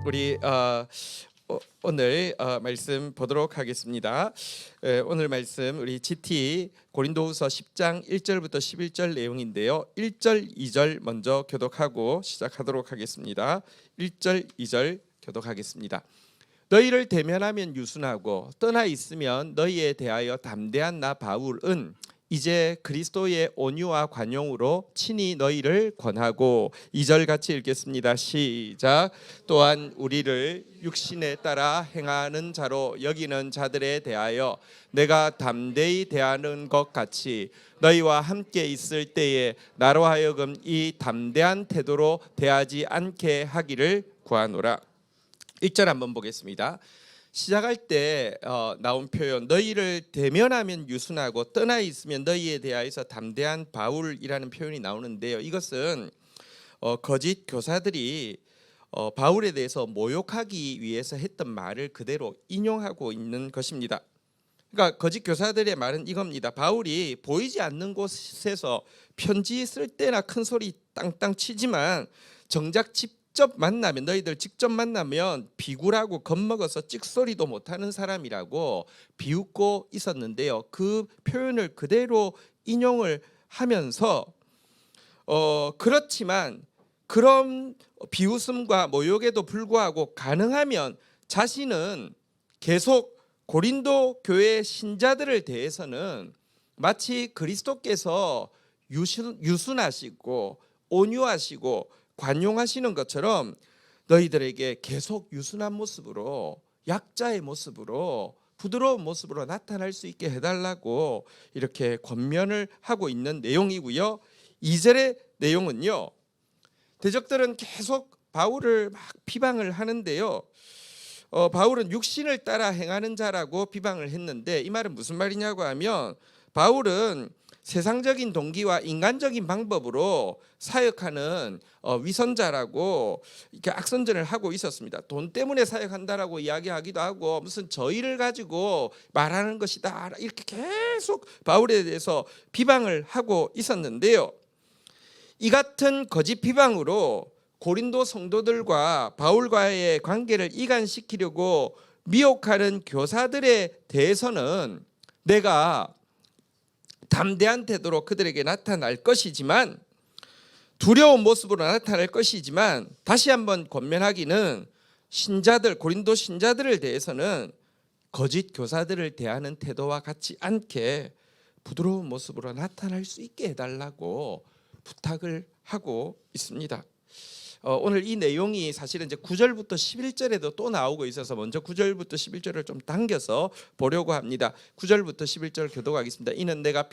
우리 오늘 말씀 보도록 하겠습니다. 오늘 말씀 우리 GT 고린도후서 10장 1절부터 11절 내용인데요. 1절, 2절 먼저 교독하고 시작하도록 하겠습니다. 1절, 2절 교독하겠습니다. 너희를 대면하면 유순하고 떠나 있으면 너희에 대하여 담대한 나 바울은 이제 그리스도의 온유와 관용으로 친히 너희를 권하고 2절 같이 읽겠습니다. 시작. 또한 우리를 육신에 따라 행하는 자로 여기는 자들에 대하여 내가 담대히 대하는 것 같이 너희와 함께 있을 때에 나로 하여금 이 담대한 태도로 대하지 않게 하기를 구하노라. 1절 한번 보겠습니다. 시작할 때 나온 표현 너희를 대면하면 유순하고 떠나 있으면 너희에 대하여서 담대한 바울이라는 표현이 나오는데요. 이것은 거짓 교사들이 바울에 대해서 모욕하기 위해서 했던 말을 그대로 인용하고 있는 것입니다. 그러니까 거짓 교사들의 말은 이겁니다. 바울이 보이지 않는 곳에서 편지 쓸 때나 큰 소리 땅땅 치지만 정작 너희들 직접 만나면 비굴하고 겁먹어서 찍소리도 못하는 사람이라고 비웃고 있었는데요. 그 표현을 그대로 인용을 하면서 그렇지만 그런 비웃음과 모욕에도 불구하고 가능하면 자신은 계속 고린도 교회 신자들을 대해서는 마치 그리스도께서 유순하시고 온유하시고 관용하시는 것처럼 너희들에게 계속 유순한 모습으로 약자의 모습으로 부드러운 모습으로 나타날 수 있게 해달라고 이렇게 권면을 하고 있는 내용이고요. 2절의 내용은요. 대적들은 계속 바울을 막 비방을 하는데요. 바울은 육신을 따라 행하는 자라고 비방을 했는데 이 말은 무슨 말이냐고 하면 바울은 세상적인 동기와 인간적인 방법으로 사역하는 위선자라고 이렇게 악선전을 하고 있었습니다. 돈 때문에 사역한다라고 이야기하기도 하고 무슨 저의를 가지고 말하는 것이다 이렇게 계속 바울에 대해서 비방을 하고 있었는데요. 이 같은 거짓 비방으로 고린도 성도들과 바울과의 관계를 이간시키려고 미혹하는 교사들에 대해서는 내가 담대한 태도로 그들에게 나타날 것이지만 두려운 모습으로 나타날 것이지만 다시 한번 권면하기는 고린도 신자들을 대해서는 거짓 교사들을 대하는 태도와 같지 않게 부드러운 모습으로 나타날 수 있게 해달라고 부탁을 하고 있습니다. 오늘 이 내용이 사실은 이제 9절부터 11절에도 또 나오고 있어서 먼저 9절부터 11절을 좀 당겨서 보려고 합니다. 9절부터 11절 교독하겠습니다. 이는 내가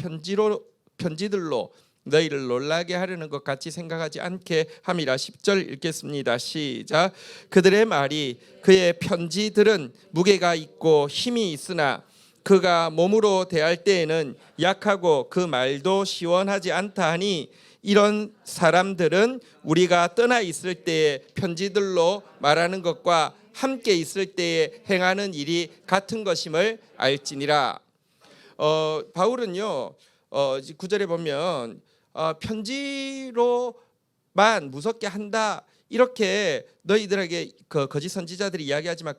편지들로 너희를 놀라게 하려는 것 같이 생각하지 않게 함이라. 10절 읽겠습니다. 시작. 그들의 말이 그의 편지들은 무게가 있고 힘이 있으나 그가 몸으로 대할 때에는 약하고 그 말도 시원하지 않다 하니 이런 사람들은 우리가 떠나 있을 때에 편지들로 말하는 것과 함께 있을 때에 행하는 일이 같은 것임을 알지니라. 바울은요 9절에 보면 편지로만 무섭게 한다 이렇게 너희들에게 그 거짓 선지자들이 이야기하지만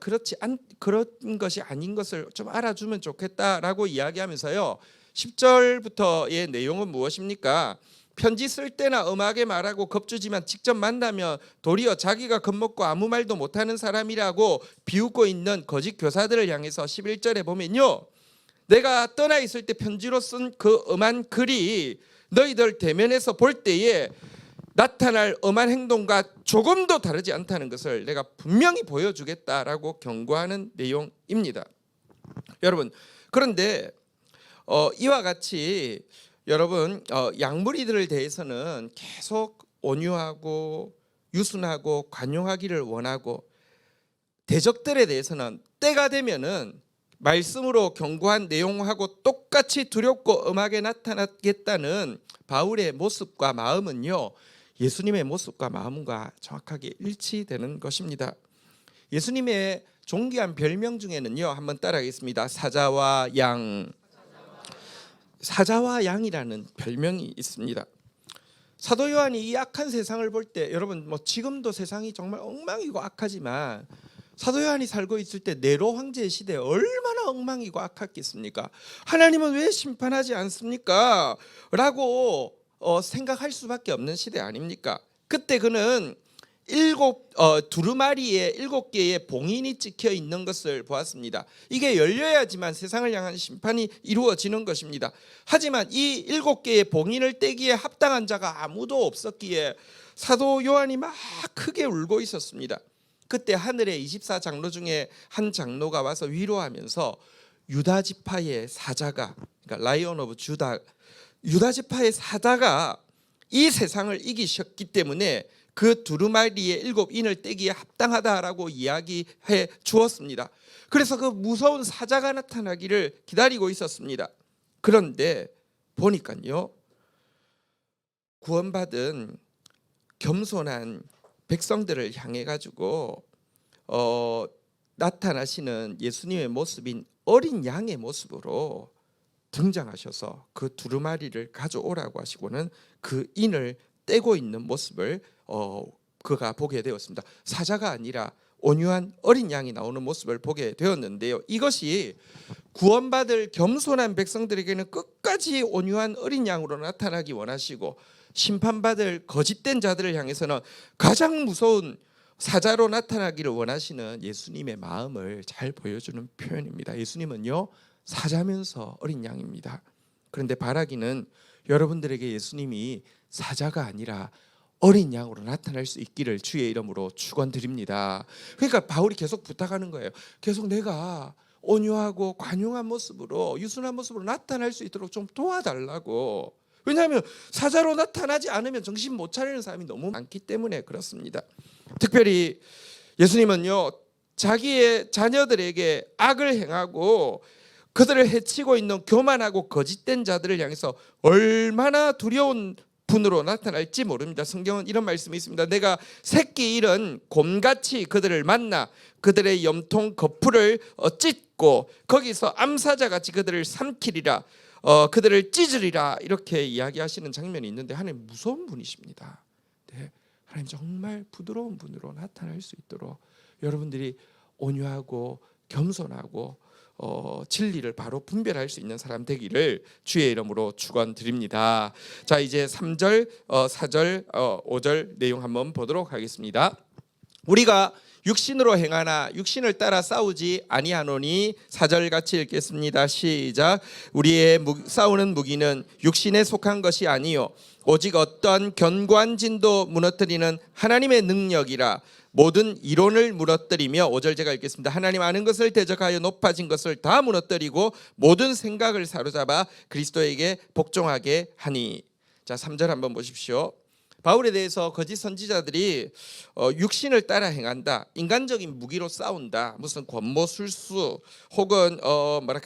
그런 것이 아닌 것을 좀 알아주면 좋겠다라고 이야기하면서요 10절부터의 내용은 무엇입니까? 편지 쓸 때나 엄하게 말하고 겁주지만 직접 만나면 도리어 자기가 겁먹고 아무 말도 못하는 사람이라고 비웃고 있는 거짓 교사들을 향해서 11절에 보면요 내가 떠나 있을 때 편지로 쓴 그 엄한 글이 너희들 대면에서 볼 때에 나타날 엄한 행동과 조금도 다르지 않다는 것을 내가 분명히 보여주겠다라고 경고하는 내용입니다. 여러분 그런데 이와 같이 여러분 양무리들에 대해서는 계속 온유하고 유순하고 관용하기를 원하고 대적들에 대해서는 때가 되면은 말씀으로 경고한 내용하고 똑같이 두렵고 엄하게 나타나겠다는 바울의 모습과 마음은요 예수님의 모습과 마음과 정확하게 일치되는 것입니다. 예수님의 존귀한 별명 중에는요 한번 따라하겠습니다. 사자와 양이라는 별명이 있습니다. 사도 요한이 이 악한 세상을 볼 때, 여러분 뭐 지금도 세상이 정말 엉망이고 악하지만 사도 요한이 살고 있을 때 네로 황제의 시대에 얼마나 엉망이고 악했겠습니까? 하나님은 왜 심판하지 않습니까? 라고 생각할 수밖에 없는 시대 아닙니까? 그때 그는 두루마리에 7개의 봉인이 찍혀 있는 것을 보았습니다. 이게 열려야지만 세상을 향한 심판이 이루어지는 것입니다. 하지만 이 7개의 봉인을 떼기에 합당한 자가 아무도 없었기에 사도 요한이 막 크게 울고 있었습니다. 그때 하늘의 24장로 중에 한 장로가 와서 위로하면서 유다 지파의 사자가, 그러니까 라이온 오브 주다, 유다 지파의 사자가 이 세상을 이기셨기 때문에 그 두루마리의 7인을 떼기에 합당하다라고 이야기해 주었습니다. 그래서 그 무서운 사자가 나타나기를 기다리고 있었습니다. 그런데 보니까요, 구원받은 겸손한 백성들을 향해 가지고 나타나시는 예수님의 모습인 어린 양의 모습으로 등장하셔서 그 두루마리를 가져오라고 하시고는 그 인을 떼고 있는 모습을 그가 보게 되었습니다. 사자가 아니라 온유한 어린 양이 나오는 모습을 보게 되었는데요. 이것이 구원받을 겸손한 백성들에게는 끝까지 온유한 어린 양으로 나타나기 원하시고, 심판받을 거짓된 자들을 향해서는 가장 무서운 사자로 나타나기를 원하시는 예수님의 마음을 잘 보여주는 표현입니다. 예수님은요, 사자면서 어린 양입니다. 그런데 바라기는 여러분들에게 예수님이 사자가 아니라 어린 양으로 나타날 수 있기를 주의 이름으로 축원드립니다. 그러니까 바울이 계속 부탁하는 거예요. 계속 내가 온유하고 관용한 모습으로, 유순한 모습으로 나타날 수 있도록 좀 도와달라고. 왜냐하면 사자로 나타나지 않으면 정신 못 차리는 사람이 너무 많기 때문에 그렇습니다. 특별히 예수님은요, 자기의 자녀들에게 악을 행하고 그들을 해치고 있는 교만하고 거짓된 자들을 향해서 얼마나 두려운 분으로 나타날지 모릅니다. 성경은 이런 말씀이 있습니다. 내가 새끼 잃은 곰같이 그들을 만나 그들의 염통 거풀을 찢고 거기서 암사자같이 그들을 삼키리라, 그들을 찢으리라, 이렇게 이야기하시는 장면이 있는데 하나님 무서운 분이십니다. 네, 하나님 정말 부드러운 분으로 나타날 수 있도록 여러분들이 온유하고 겸손하고 진리를 바로 분별할 수 있는 사람 되기를 주의 이름으로 축원드립니다. 자, 이제 3절, 4절, 5절 내용 한번 보도록 하겠습니다. 우리가 육신으로 행하나 육신을 따라 싸우지 아니하노니, 4절 같이 읽겠습니다. 시작. 우리의 싸우는 무기는 육신에 속한 것이 아니요 오직 어떤 견고한 진도 무너뜨리는 하나님의 능력이라. 모든 이론을 무너뜨리며, 5절 제가 읽겠습니다. 하나님 아는 것을 대적하여 높아진 것을 다 무너뜨리고 모든 생각을 사로잡아 그리스도에게 복종하게 하니. 자, 3절 한번 보십시오. 바울에 대해서 거짓 선지자들이 육신을 따라 행한다, 인간적인 무기로 싸운다, 무슨 권모술수 혹은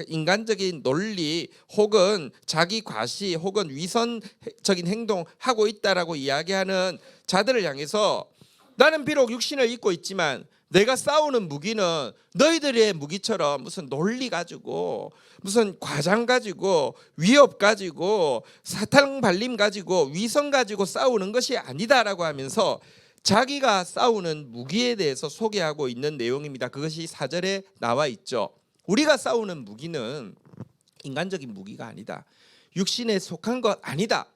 인간적인 논리 혹은 자기 과시 혹은 위선적인 행동하고 있다라고 이야기하는 자들을 향해서 나는 비록 육신을 입고 있지만 내가 싸우는 무기는 너희들의 무기처럼 무슨 논리 가지고, 무슨 과장 가지고, 위협 가지고, 사탕 발림 가지고, 위선 가지고 싸우는 것이 아니다라고 하면서 자기가 싸우는 무기에 대해서 소개하고 있는 내용입니다. 그것이 4절에 나와 있죠. 우리가 싸우는 무기는 인간적인 무기가 아니다, 육신에 속한 것 아니다,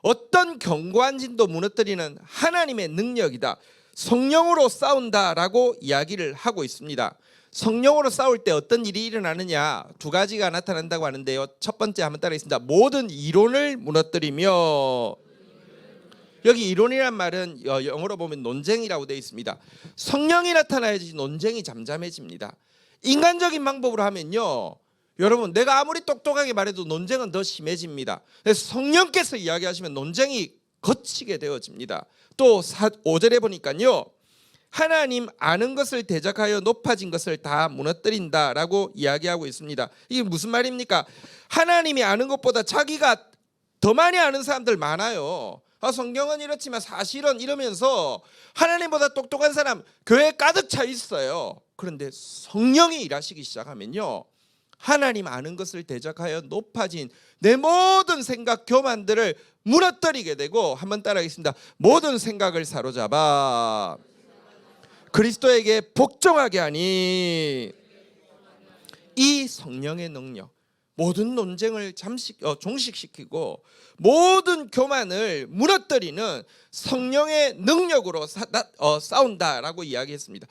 어떤 견고한 진도 무너뜨리는 하나님의 능력이다, 성령으로 싸운다라고 이야기를 하고 있습니다. 성령으로 싸울 때 어떤 일이 일어나느냐, 두 가지가 나타난다고 하는데요. 첫 번째 한번 따라하겠습니다. 모든 이론을 무너뜨리며, 여기 이론이란 말은 영어로 보면 논쟁이라고 되어 있습니다. 성령이 나타나야지 논쟁이 잠잠해집니다. 인간적인 방법으로 하면요, 여러분 내가 아무리 똑똑하게 말해도 논쟁은 더 심해집니다. 그래서 성령께서 이야기하시면 논쟁이 거치게 되어집니다. 또 5절에 보니까요, 하나님 아는 것을 대적하여 높아진 것을 다 무너뜨린다라고 이야기하고 있습니다. 이게 무슨 말입니까? 하나님이 아는 것보다 자기가 더 많이 아는 사람들 많아요. 성경은 이렇지만 사실은 이러면서 하나님보다 똑똑한 사람 교회에 가득 차 있어요. 그런데 성령이 일하시기 시작하면요, 하나님 아는 것을 대적하여 높아진 내 모든 생각 교만들을 무너뜨리게 되고, 한번 따라하겠습니다. 모든 생각을 사로잡아 그리스도에게 복종하게 하니 이 성령의 능력, 모든 논쟁을 종식시키고 모든 교만을 무너뜨리는 성령의 능력으로 싸운다라고 이야기했습니다.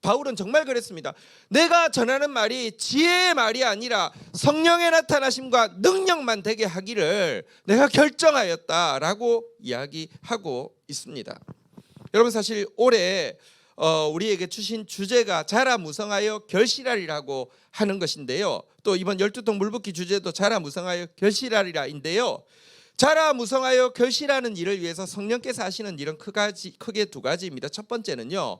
바울은 정말 그랬습니다. 내가 전하는 말이 지혜의 말이 아니라 성령의 나타나심과 능력만 되게 하기를 내가 결정하였다라고 이야기하고 있습니다. 여러분, 사실 올해 우리에게 주신 주제가 자라무성하여 결실하리라고 하는 것인데요. 또 이번 12통 물붓기 주제도 자라무성하여 결실하리라인데요. 자라무성하여 결실하는 일을 위해서 성령께서 하시는 일은 크게 두 가지입니다. 첫 번째는요,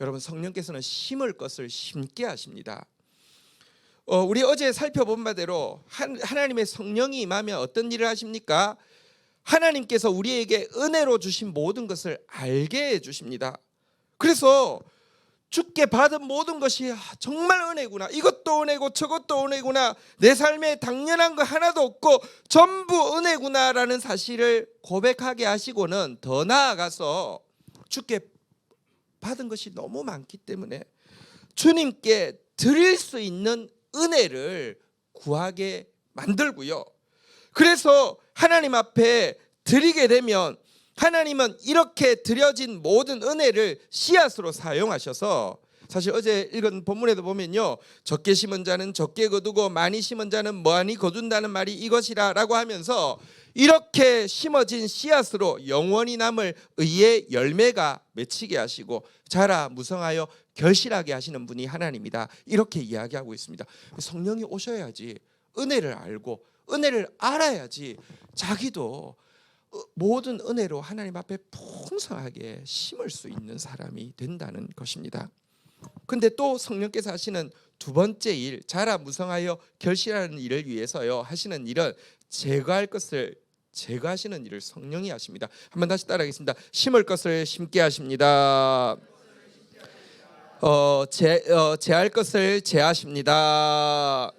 여러분, 성령께서는 심을 것을 심게 하십니다. 우리 어제 살펴본 바대로 하나님의 성령이 임하면 어떤 일을 하십니까? 하나님께서 우리에게 은혜로 주신 모든 것을 알게 해주십니다. 그래서 주께 받은 모든 것이 정말 은혜구나, 이것도 은혜고 저것도 은혜구나, 내 삶에 당연한 거 하나도 없고 전부 은혜구나라는 사실을 고백하게 하시고는 더 나아가서 주께 받은 것이 너무 많기 때문에 주님께 드릴 수 있는 은혜를 구하게 만들고요. 그래서 하나님 앞에 드리게 되면 하나님은 이렇게 드려진 모든 은혜를 씨앗으로 사용하셔서, 사실 어제 읽은 본문에도 보면요, 적게 심은 자는 적게 거두고 많이 심은 자는 많이 거둔다는 말이 이것이라 라고 하면서 이렇게 심어진 씨앗으로 영원히 남을 의의 열매가 맺히게 하시고 자라 무성하여 결실하게 하시는 분이 하나님이다, 이렇게 이야기하고 있습니다. 성령이 오셔야지 은혜를 알고 은혜를 알아야지 자기도 모든 은혜로 하나님 앞에 풍성하게 심을 수 있는 사람이 된다는 것입니다. 근데 또 성령께서 하시는 두 번째 일, 자라 무성하여 결실하는 일을 위해서요 하시는 일은 제거할 것을 제거하시는 일을 성령이 하십니다. 한번 다시 따라하겠습니다. 심을 것을 심게 하십니다. 제할 것을 제하십니다.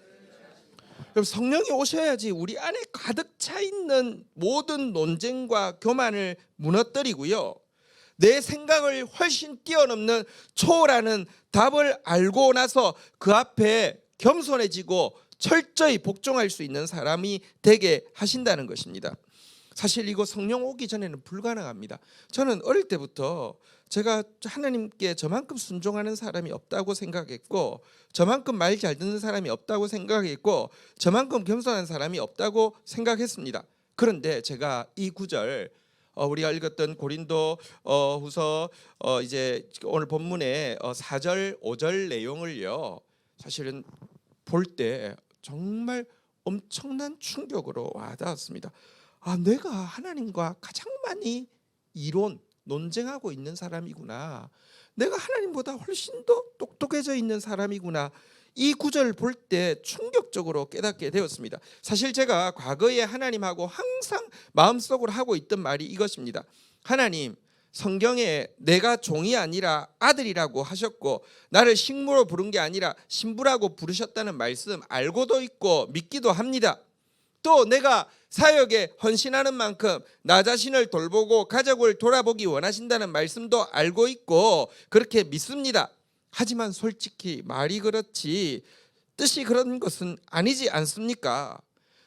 그럼 성령이 오셔야지 우리 안에 가득 차 있는 모든 논쟁과 교만을 무너뜨리고요, 내 생각을 훨씬 뛰어넘는 초월하는 답을 알고 나서 그 앞에 겸손해지고 철저히 복종할 수 있는 사람이 되게 하신다는 것입니다. 사실 이거 성령 오기 전에는 불가능합니다. 저는 어릴 때부터 제가 하나님께 저만큼 순종하는 사람이 없다고 생각했고, 저만큼 말 잘 듣는 사람이 없다고 생각했고, 저만큼 겸손한 사람이 없다고 생각했습니다. 그런데 제가 이 구절, 우리가 읽었던 고린도 후서 이제 오늘 본문의 4절 5절 내용을요, 사실은 볼 때 정말 엄청난 충격으로 와닿았습니다. 내가 하나님과 가장 많이 논쟁하고 있는 사람이구나, 내가 하나님보다 훨씬 더 똑똑해져 있는 사람이구나, 이 구절을 볼 때 충격적으로 깨닫게 되었습니다. 사실 제가 과거에 하나님하고 항상 마음속으로 하고 있던 말이 이것입니다. 하나님, 성경에 내가 종이 아니라 아들이라고 하셨고 나를 식모로 부른 게 아니라 신부라고 부르셨다는 말씀 알고도 있고 믿기도 합니다. 또 내가 사역에 헌신하는 만큼 나 자신을 돌보고 가족을 돌아보기 원하신다는 말씀도 알고 있고 그렇게 믿습니다. 하지만 솔직히 말이 그렇지 뜻이 그런 것은 아니지 않습니까?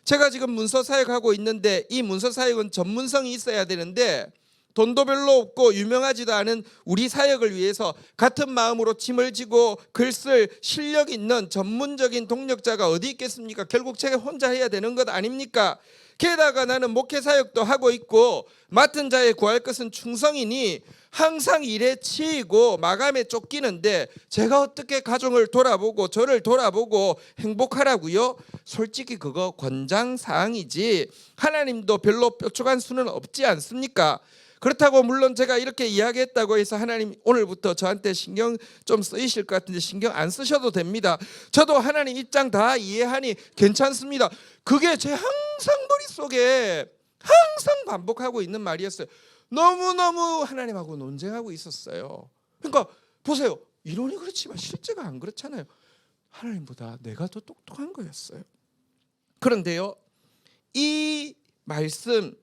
제가 지금 문서 사역하고 있는데 이 문서 사역은 전문성이 있어야 되는데 돈도 별로 없고 유명하지도 않은 우리 사역을 위해서 같은 마음으로 짐을 지고 글 쓸 실력 있는 전문적인 동력자가 어디 있겠습니까? 결국 제가 혼자 해야 되는 것 아닙니까? 게다가 나는 목회 사역도 하고 있고 맡은 자에 구할 것은 충성이니 항상 일에 치이고 마감에 쫓기는데 제가 어떻게 가정을 돌아보고 저를 돌아보고 행복하라고요? 솔직히 그거 권장사항이지 하나님도 별로 뾰족한 수는 없지 않습니까? 그렇다고 물론 제가 이렇게 이야기했다고 해서 하나님 오늘부터 저한테 신경 좀 쓰이실 것 같은데 신경 안 쓰셔도 됩니다. 저도 하나님 입장 다 이해하니 괜찮습니다. 그게 제 항상 머릿속에 항상 반복하고 있는 말이었어요. 너무너무 하나님하고 논쟁하고 있었어요. 그러니까 보세요. 이론이 그렇지만 실제가 안 그렇잖아요. 하나님보다 내가 더 똑똑한 거였어요. 그런데요, 이 말씀,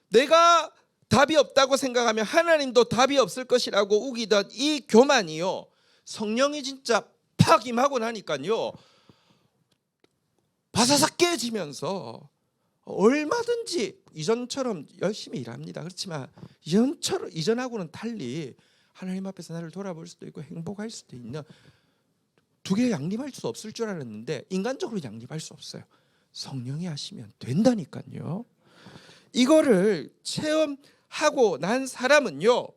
내가 답이 없다고 생각하면 하나님도 답이 없을 것이라고 우기던 이 교만이요, 성령이 진짜 팍 임하고 나니까요 바사삭 깨지면서 얼마든지 이전처럼 열심히 일합니다. 그렇지만 이전하고는 달리 하나님 앞에서 나를 돌아볼 수도 있고 행복할 수도 있는, 두 개 양립할 수 없을 줄 알았는데 인간적으로 양립할 수 없어요. 성령이 하시면 된다니까요. 이거를 체험하고 난 사람은요,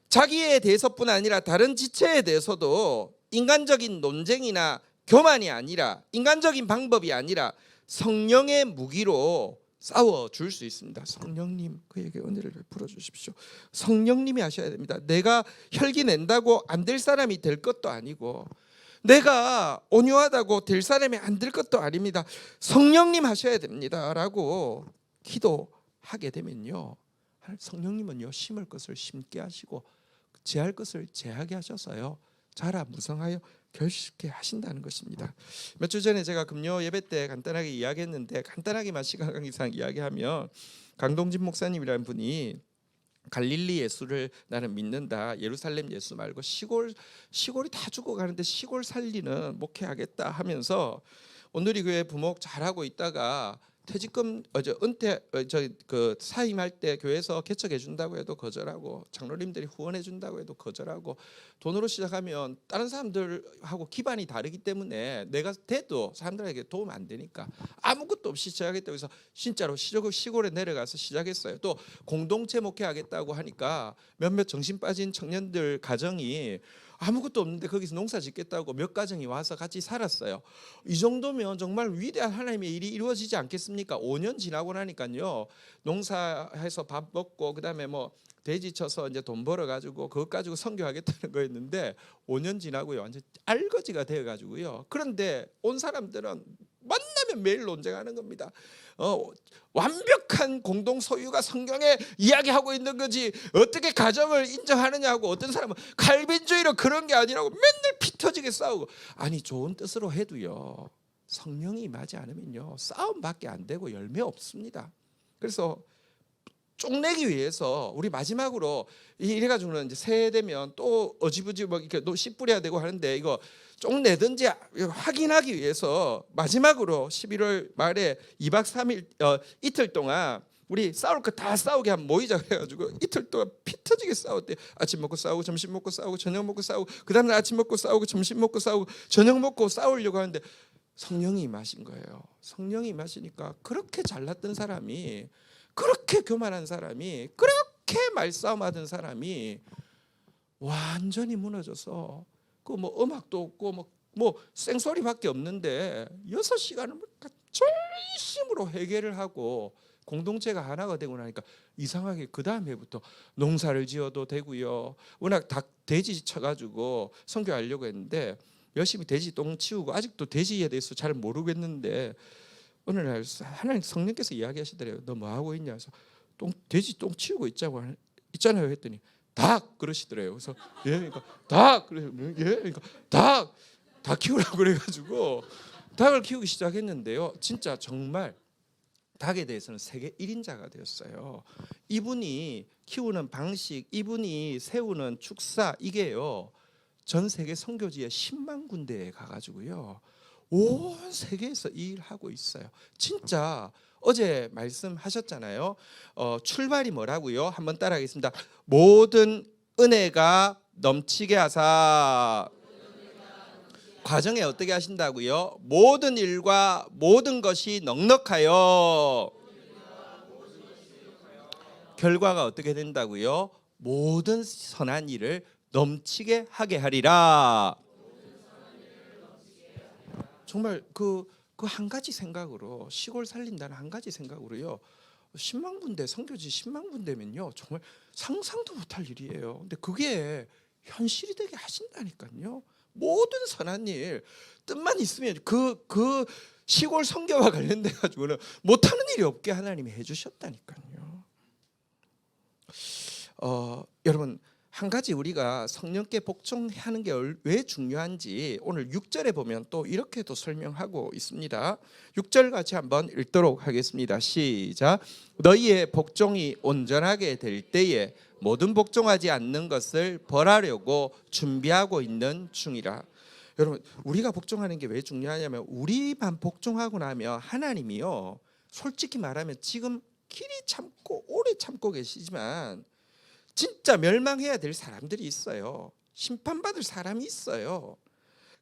자기에 대해서뿐 아니라 다른 지체에 대해서도 인간적인 논쟁이나 교만이 아니라, 인간적인 방법이 아니라 성령의 무기로 싸워줄 수 있습니다. 성령님, 그에게 은혜를 베풀어 주십시오. 성령님이 하셔야 됩니다. 내가 혈기 낸다고 안 될 사람이 될 것도 아니고, 내가 온유하다고 될 사람이 안 될 것도 아닙니다. 성령님 하셔야 됩니다 라고 기도하게 되면요, 성령님은요 심을 것을 심게 하시고 제할 것을 제하게 하셔서요 자라 무성하여 결실케 하신다는 것입니다. 몇 주 전에 제가 금요 예배 때 간단하게 이야기했는데, 간단하게만 시간 관계상 이야기하면, 강동진 목사님이라는 분이 갈릴리 예수를 나는 믿는다, 예루살렘 예수 말고 시골이 다 죽어가는데 시골 살리는 목회하겠다 하면서 오늘이 교회 부목 잘하고 있다가 퇴직금 은퇴 그 사임할 때 교회에서 개척해 준다고 해도 거절하고, 장로님들이 후원해 준다고 해도 거절하고, 돈으로 시작하면 다른 사람들하고 기반이 다르기 때문에 내가 돼도 사람들에게 도움 안 되니까 아무것도 없이 시작했다고 해서 진짜로 시골에 내려가서 시작했어요. 또 공동체 목회하겠다고 하니까 몇몇 정신 빠진 청년들 가정이 아무것도 없는데 거기서 농사 짓겠다고 몇 가정이 와서 같이 살았어요. 이 정도면 정말 위대한 하나님의 일이 이루어지지 않겠습니까? 5년 지나고 나니까요, 농사해서 밥 먹고 그다음에 뭐 돼지 쳐서 이제 돈 벌어 가지고 그것 가지고 선교하겠다는 거였는데 5년 지나고요 완전 알거지가 되어 가지고요. 그런데 온 사람들은 만나면 매일 논쟁하는 겁니다. 완벽한 공동 소유가 성경에 이야기하고 있는 거지 어떻게 가정을 인정하느냐고, 어떤 사람은 칼빈주의로 그런 게 아니라고 맨날 피 터지게 싸우고. 아니, 좋은 뜻으로 해도요 성령이 임하지 않으면요 싸움밖에 안 되고 열매 없습니다. 그래서 쪽내기 위해서 우리 마지막으로 이래가지고는 이제 새해 되면 또 어지부지 뭐 이렇게 씨 뿌려야 되고 하는데, 이거 쪽내든지 확인하기 위해서 마지막으로 11월 말에 2박 3일 이틀 동안 우리 싸울 거 다 싸우게 한번 모이자 그래가지고 이틀 동안 피 터지게 싸웠대. 아침 먹고 싸우고 점심 먹고 싸우고 저녁 먹고 싸우고 그다음날 아침 먹고 싸우고 점심 먹고 싸우고 저녁 먹고 싸우려고 하는데 성령이 임하신 거예요. 성령이 임하시니까 그렇게 잘났던 사람이, 그렇게 교만한 사람이, 그렇게 말싸움하던 사람이 완전히 무너져서 그 뭐 음악도 없고 뭐 생소리밖에 없는데 6시간을 전심으로 회개를 하고 공동체가 하나가 되고 나니까 이상하게 그 다음 해부터 농사를 지어도 되고요. 워낙 돼지 쳐가지고 선교하려고 했는데 열심히 돼지 똥 치우고, 아직도 돼지에 대해서 잘 모르겠는데 어느 날 하나님 성령께서 이야기하시더래요. 너 뭐 하고 있냐? 그래서 돼지 똥 치우고 있잖아요 했더니 닭 그러시더래요. 그래서 예, 그러니까 닭 그래서 예, 그러니까 닭 키우라고 그래가지고 닭을 키우기 시작했는데요. 진짜 정말 닭에 대해서는 세계 1인자가 되었어요. 이분이 키우는 방식, 이분이 세우는 축사, 이게요 전 세계 선교지에 10만 군데에 가가지고요 온 세계에서 일하고 있어요. 진짜 어제 말씀하셨잖아요. 출발이 뭐라고요? 한번 따라하겠습니다. 모든 은혜가 넘치게 하사. 과정에 어떻게 하신다고요? 모든 일과 모든 것이 넉넉하여. 결과가 어떻게 된다고요? 모든 선한 일을 넘치게 하게 하리라. 정말 그 한 가지 생각으로, 시골 살린다는 한 가지 생각으로요 10만 군데, 선교지 10만 군데면요 정말 상상도 못할 일이에요. 근데 그게 현실이 되게 하신다니까요. 모든 선한 일 뜻만 있으면 그 시골 선교와 관련돼 가지고는 못하는 일이 없게 하나님이 해주셨다니까요. 여러분, 한 가지 우리가 성령께 복종하는 게 왜 중요한지 오늘 6절에 보면 또 이렇게도 설명하고 있습니다. 6절 같이 한번 읽도록 하겠습니다. 시작. 너희의 복종이 온전하게 될 때에 모든 복종하지 않는 것을 벌하려고 준비하고 있는 중이라. 여러분, 우리가 복종하는 게 왜 중요하냐면 우리만 복종하고 나면 하나님이요, 솔직히 말하면 지금 길이 참고 오래 참고 계시지만 진짜 멸망해야 될 사람들이 있어요. 심판받을 사람이 있어요.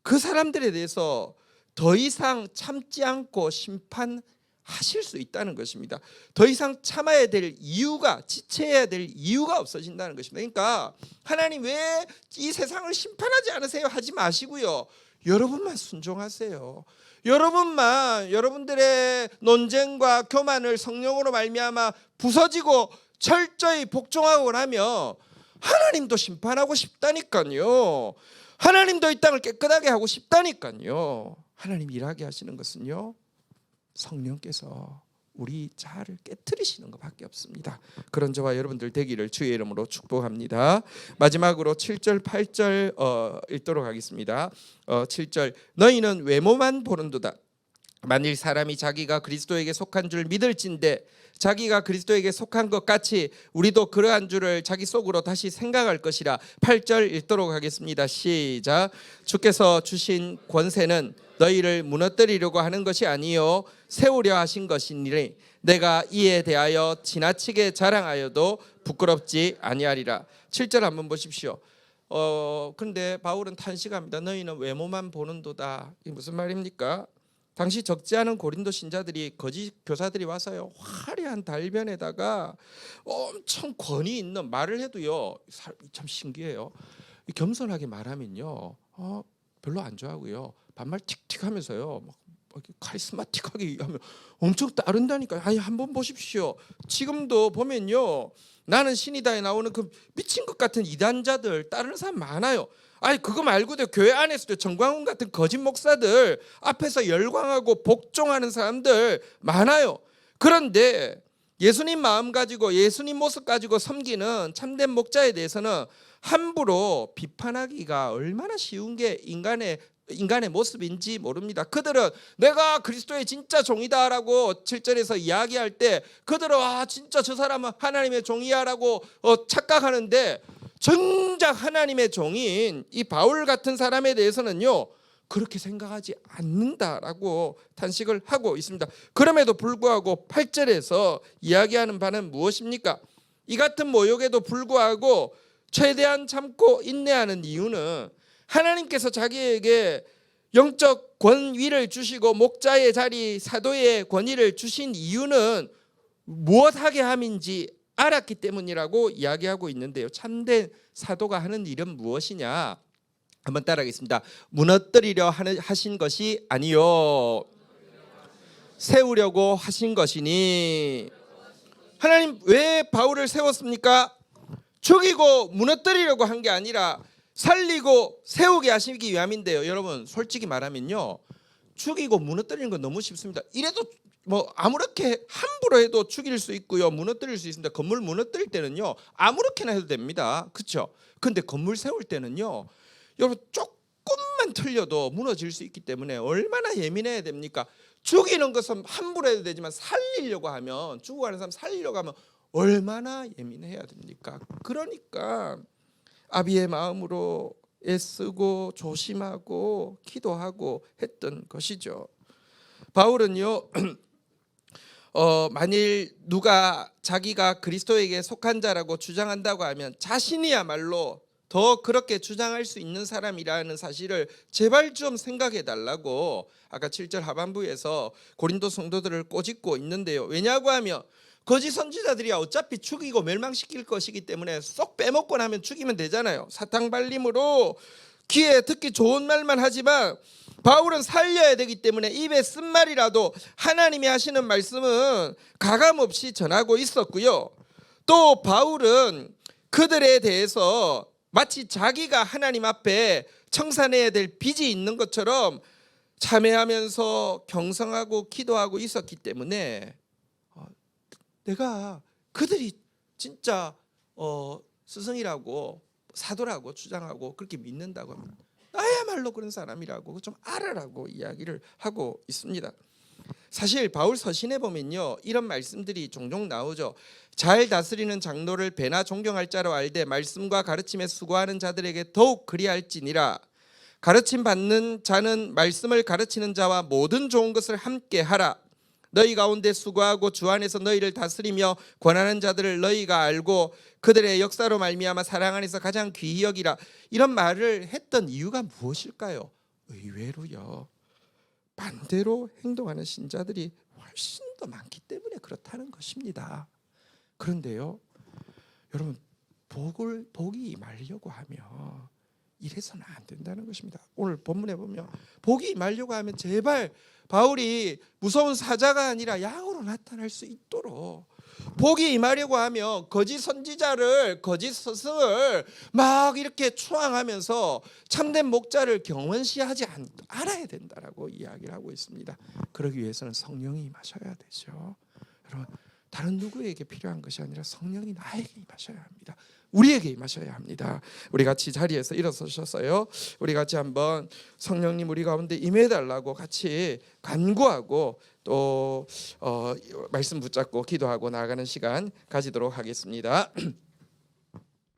그 사람들에 대해서 더 이상 참지 않고 심판하실 수 있다는 것입니다. 더 이상 참아야 될 이유가, 지체해야 될 이유가 없어진다는 것입니다. 그러니까 하나님 왜 이 세상을 심판하지 않으세요? 하지 마시고요, 여러분만 순종하세요. 여러분만 여러분들의 논쟁과 교만을 성령으로 말미암아 부서지고 철저히 복종하고 나면 하나님도 심판하고 싶다니까요. 하나님도 이 땅을 깨끗하게 하고 싶다니까요. 하나님 일하게 하시는 것은요, 성령께서 우리 자아를 깨트리시는 것밖에 없습니다. 그런 저와 여러분들 되기를 주의 이름으로 축복합니다. 마지막으로 7절 8절 읽도록 하겠습니다. 7절. 너희는 외모만 보는도다. 만일 사람이 자기가 그리스도에게 속한 줄 믿을진대 자기가 그리스도에게 속한 것 같이 우리도 그러한 줄을 자기 속으로 다시 생각할 것이라. 8절 읽도록 하겠습니다. 시작. 주께서 주신 권세는 너희를 무너뜨리려고 하는 것이 아니요 세우려 하신 것이니 내가 이에 대하여 지나치게 자랑하여도 부끄럽지 아니하리라. 7절 한번 보십시오. 근데 바울은 탄식합니다. 너희는 외모만 보는도다. 이게 무슨 말입니까? 당시 적지 않은 고린도 신자들이 거짓 교사들이 와서요, 화려한 달변에다가 엄청 권위 있는 말을 해도요, 참 신기해요. 겸손하게 말하면요, 별로 안 좋아하고요, 반말 틱틱하면서요, 막 카리스마틱하게 하면 엄청 따른다니까요. 아니, 한번 보십시오. 지금도 보면요, 나는 신이다에 나오는 그 미친 것 같은 이단자들 따르는 사람 많아요. 아니, 그거 말고도 교회 안에서도 정광훈 같은 거짓 목사들 앞에서 열광하고 복종하는 사람들 많아요. 그런데 예수님 마음 가지고 예수님 모습 가지고 섬기는 참된 목자에 대해서는 함부로 비판하기가 얼마나 쉬운 게 인간의 모습인지 모릅니다. 그들은 내가 그리스도의 진짜 종이다라고 7절에서 이야기할 때 그들은 진짜 저 사람은 하나님의 종이야라고 착각하는데, 정작 하나님의 종인 이 바울 같은 사람에 대해서는요, 그렇게 생각하지 않는다라고 탄식을 하고 있습니다. 그럼에도 불구하고 8절에서 이야기하는 바는 무엇입니까? 이 같은 모욕에도 불구하고 최대한 참고 인내하는 이유는 하나님께서 자기에게 영적 권위를 주시고 목자의 자리, 사도의 권위를 주신 이유는 무엇하게 함인지 알았기 때문이라고 이야기하고 있는데요. 참된 사도가 하는 일은 무엇이냐? 한번 따라하겠습니다. 무너뜨리려 하신 것이 아니요 세우려고 하신 것이니. 하나님 왜 바울을 세웠습니까? 죽이고 무너뜨리려고 한 게 아니라 살리고 세우게 하시기 위함인데요. 여러분, 솔직히 말하면요, 죽이고 무너뜨리는 건 너무 쉽습니다. 이래도 뭐 아무렇게 함부로 해도 죽일 수 있고요, 무너뜨릴 수 있습니다. 건물 무너뜨릴 때는요, 아무렇게나 해도 됩니다. 그렇죠? 근데 건물 세울 때는요, 여러분, 조금만 틀려도 무너질 수 있기 때문에 얼마나 예민해야 됩니까? 죽이는 것은 함부로 해도 되지만 살리려고 하면, 죽어가는 사람 살리려고 하면 얼마나 예민해야 됩니까? 그러니까 아비의 마음으로 애쓰고 조심하고 기도하고 했던 것이죠. 바울은요, 만일 누가 자기가 그리스도에게 속한 자라고 주장한다고 하면 자신이야말로 더 그렇게 주장할 수 있는 사람이라는 사실을 제발 좀 생각해 달라고 아까 7절 하반부에서 고린도 성도들을 꼬집고 있는데요. 왜냐고 하면 거짓 선지자들이 어차피 죽이고 멸망시킬 것이기 때문에 쏙 빼먹고 나면 죽이면 되잖아요. 사탕 발림으로 귀에 듣기 좋은 말만 하지만 바울은 살려야 되기 때문에 입에 쓴 말이라도 하나님이 하시는 말씀은 가감없이 전하고 있었고요. 또 바울은 그들에 대해서 마치 자기가 하나님 앞에 청산해야 될 빚이 있는 것처럼 참회하면서 경성하고 기도하고 있었기 때문에 내가 그들이 진짜 스승이라고 사도라고 주장하고 그렇게 믿는다고 하면 나야말로 그런 사람이라고 좀 알아라고 이야기를 하고 있습니다. 사실 바울 서신에 보면요, 이런 말씀들이 종종 나오죠. 잘 다스리는 장로를 배나 존경할 자로 알되 말씀과 가르침에 수고하는 자들에게 더욱 그리할지니라. 가르침 받는 자는 말씀을 가르치는 자와 모든 좋은 것을 함께 하라. 너희 가운데 수고하고 주 안에서 너희를 다스리며 권하는 자들을 너희가 알고 그들의 역사로 말미암아 사랑 안에서 가장 귀히 여기라. 이런 말을 했던 이유가 무엇일까요? 의외로요, 반대로 행동하는 신자들이 훨씬 더 많기 때문에 그렇다는 것입니다. 그런데요, 여러분, 복이 임하려고 하면 이래서는 안 된다는 것입니다. 오늘 본문에 보면 복이 임하려고 하면 제발 바울이 무서운 사자가 아니라 양으로 나타날 수 있도록, 복이 임하려고 하면 거짓 선지자를, 거짓 스승을 막 이렇게 추앙하면서 참된 목자를 경원시하지 않아야 된다라고 이야기를 하고 있습니다. 그러기 위해서는 성령이 임하셔야 되죠. 여러분, 다른 누구에게 필요한 것이 아니라 성령이 나에게 임하셔야 합니다. 우리에게 임하셔야 합니다. 우리 같이 자리에서 일어서셔서요, 우리 같이 한번 성령님 우리 가운데 임해달라고 같이 간구하고 또 말씀 붙잡고 기도하고 나아가는 시간 가지도록 하겠습니다.